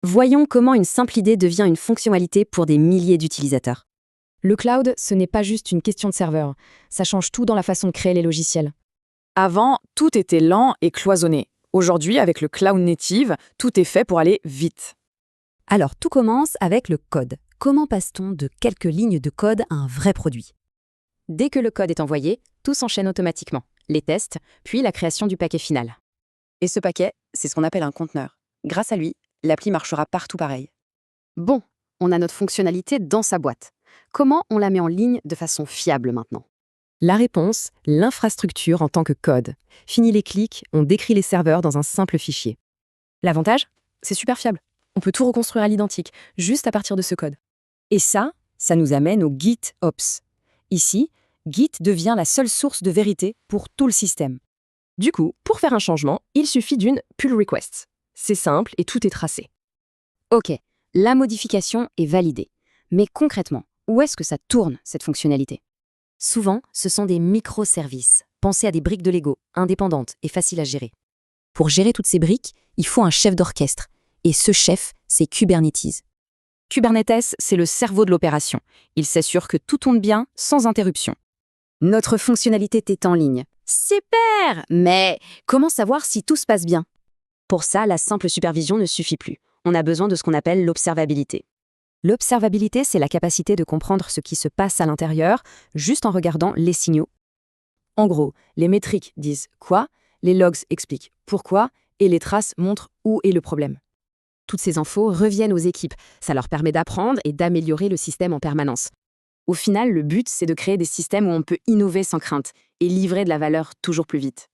Voyons comment une simple idée devient une fonctionnalité pour des milliers d'utilisateurs. Le cloud, ce n'est pas juste une question de serveur. Ça change tout dans la façon de créer les logiciels. Avant, tout était lent et cloisonné. Aujourd'hui, avec le cloud native, tout est fait pour aller vite. Alors tout commence avec le code. Comment passe-t-on de quelques lignes de code à un vrai produit? Dès que le code est envoyé, tout s'enchaîne automatiquement. Les tests, puis la création du paquet final. Et ce paquet, c'est ce qu'on appelle un conteneur. Grâce à lui, l'appli marchera partout pareil. Bon, on a notre fonctionnalité dans sa boîte. Comment on la met en ligne de façon fiable maintenant? La réponse, l'infrastructure en tant que code. Fini les clics, on décrit les serveurs dans un simple fichier. L'avantage, c'est super fiable. On peut tout reconstruire à l'identique, juste à partir de ce code. Et ça nous amène au GitOps. Ici, Git devient la seule source de vérité pour tout le système. Du coup, pour faire un changement, il suffit d'une pull request. C'est simple et tout est tracé. Ok, la modification est validée. Mais concrètement, où est-ce que ça tourne, cette fonctionnalité? Souvent, ce sont des microservices. Pensez à des briques de Lego, indépendantes et faciles à gérer. Pour gérer toutes ces briques, il faut un chef d'orchestre. Et ce chef, c'est Kubernetes. Kubernetes, c'est le cerveau de l'opération. Il s'assure que tout tourne bien, sans interruption. Notre fonctionnalité est en ligne. Super! Mais comment savoir si tout se passe bien? Pour ça, la simple supervision ne suffit plus. On a besoin de ce qu'on appelle l'observabilité. L'observabilité, c'est la capacité de comprendre ce qui se passe à l'intérieur, juste en regardant les signaux. En gros, les métriques disent quoi, les logs expliquent pourquoi, et les traces montrent où est le problème. Toutes ces infos reviennent aux équipes. Ça leur permet d'apprendre et d'améliorer le système en permanence. Au final, le but, c'est de créer des systèmes où on peut innover sans crainte et livrer de la valeur toujours plus vite.